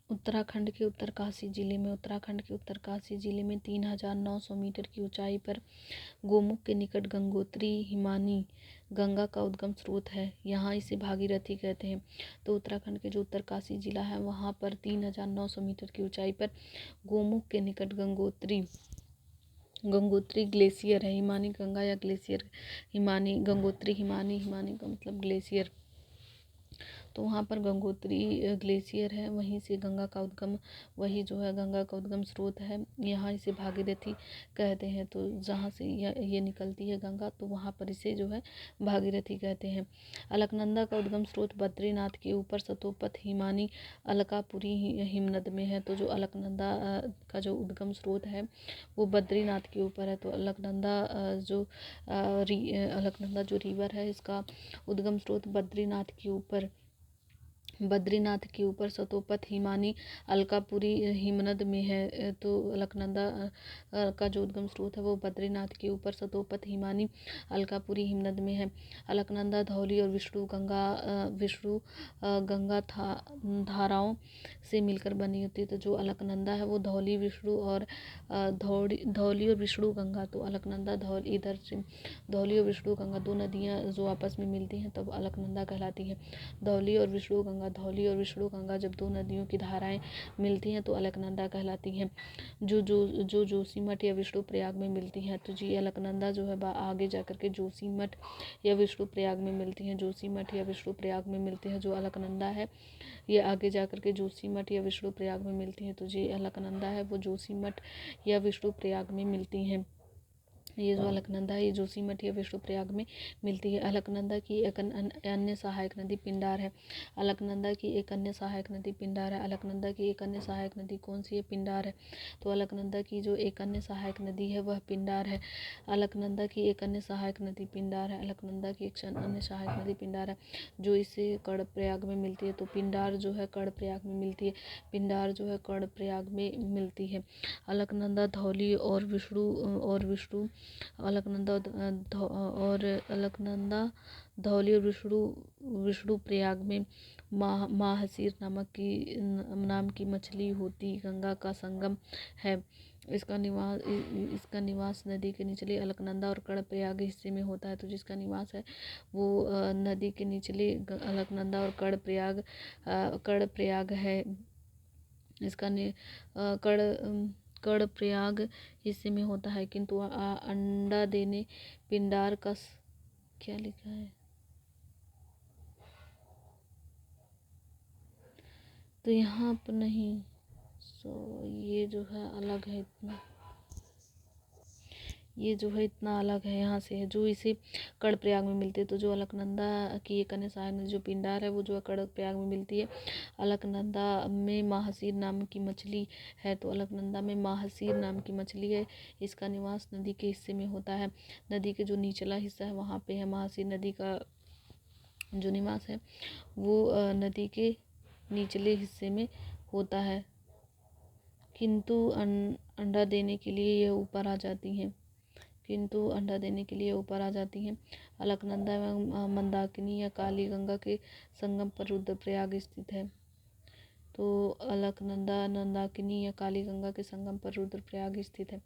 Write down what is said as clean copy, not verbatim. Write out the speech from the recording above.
उत्तराखंड के उत्तरकाशी जिले में 3900 मीटर की ऊंचाई पर गोमुख के निकट गंगोत्री हिमानी गंगा का उद्गम स्रोत है। यहाँ इसे भागीरथी कहते हैं। तो उत्तराखंड के जो उत्तरकाशी जिला है वहाँ पर 3900 मीटर की ऊंचाई पर गोमुख के निकट गंगोत्री ग्लेशियर है। हिमानी गंगा या ग्लेशियर, हिमानी गंगोत्री, हिमानी का मतलब ग्लेशियर। तो वहाँ पर गंगोत्री ग्लेशियर है, वहीं से गंगा का उद्गम, वही जो है गंगा का उद्गम स्रोत है। यहाँ इसे भागीरथी कहते हैं। तो जहाँ से ये निकलती है गंगा, तो वहाँ पर इसे जो है भागीरथी कहते हैं। अलकनंदा का उद्गम स्रोत बद्रीनाथ के ऊपर सतोपथ हिमानी अलकापुरी हिमनद में है। तो जो अलकनंदा का जो उद्गम स्रोत है वो बद्रीनाथ के ऊपर है। तो अलकनंदा जो रिवर है इसका उद्गम स्रोत बद्रीनाथ के ऊपर सतोपथ हिमानी अलकापुरी हिमनद में है। तो अलकनंदा का जो उद्गम स्रोत है वो बद्रीनाथ के ऊपर सतोपथ हिमानी अलकापुरी हिमनद में है। अलकनंदा धौली और विष्णु गंगा धाराओं से मिलकर बनी होती है। तो जो अलकनंदा है वो धौली और विष्णु गंगा, तो अलकनंदा इधर से धौली और विष्णु गंगा दो नदियाँ जो आपस में मिलती हैं तब अलकनंदा कहलाती है। धौली और विष्णु गंगा जब दो नदियों की धाराएं मिलती हैं तो अलकनंदा कहलाती हैं। जो जोशीमठ या विष्णु प्रयाग में मिलती हैं। तो जी अलकनंदा जो है आगे जाकर के जोशीमठ या विष्णु प्रयाग में मिलती हैं। जोशीमठ या विष्णु प्रयाग में मिलते हैं। जो अलकनंदा है ये आगे जाकर के जोशीमठ या विष्णु प्रयाग में मिलती हैं। तो जी अलकनंदा है वो जोशीमठ या विष्णु प्रयाग में मिलती हैं। ये जो अलकनंदा है ये जोशीमठ या विष्णु प्रयाग में मिलती है। अलकनंदा की एक अन्य सहायक नदी पिंडार है। अलकनंदा की एक अन्य सहायक नदी पिंडार है। अलकनंदा की एक अन्य सहायक नदी कौन सी है? पिंडार है। तो अलकनंदा की जो एक अन्य सहायक नदी है वह पिंडार है। अलकनंदा की एक अन्य सहायक नदी पिंडार है। अलकनंदा की एक अन्य सहायक नदी पिंडार है जो इसे कर्णप्रयाग में मिलती है। तो पिंडार जो है कर्णप्रयाग में मिलती है। पिंडार जो है कर्णप्रयाग में मिलती है। अलकनंदा धौली और विष्णु अलकनंदा धौली और विष्णु प्रयाग में माहसीर नाम की मछली होती गंगा का संगम है। इसका निवास नदी के निचले अलकनंदा और कर्णप्रयाग हिस्से में होता है। तो जिसका निवास है वो नदी के निचले अलकनंदा और कर्णप्रयाग है। इसका कर्णप्रयाग हिस्से में होता है। किंतु अंडा देने पिंडार का क्या लिखा है, तो यहाँ पर नहीं। ये जो है अलग है, इतना अलग है यहाँ से है जो इसे कर्णप्रयाग में मिलती है। तो जो अलकनंदा की एक अन्य सहायक नदी जो पिंडार है वो जो है कर्णप्रयाग में मिलती है। अलकनंदा में माहसीर नाम की मछली है। तो अलकनंदा में माहसीर नाम की मछली है। इसका निवास नदी के हिस्से में होता है। नदी के जो निचला हिस्सा है वहाँ पे है। माहसीर नदी का जो निवास है वो नदी के निचले हिस्से में होता है। किंतु अंडा देने के लिए यह ऊपर आ जाती हैं। अलकनंदा एवं मंदाकिनी या काली गंगा के संगम पर रुद्रप्रयाग स्थित है। तो अलकनंदा मंदाकिनी या काली गंगा के संगम पर रुद्रप्रयाग स्थित है।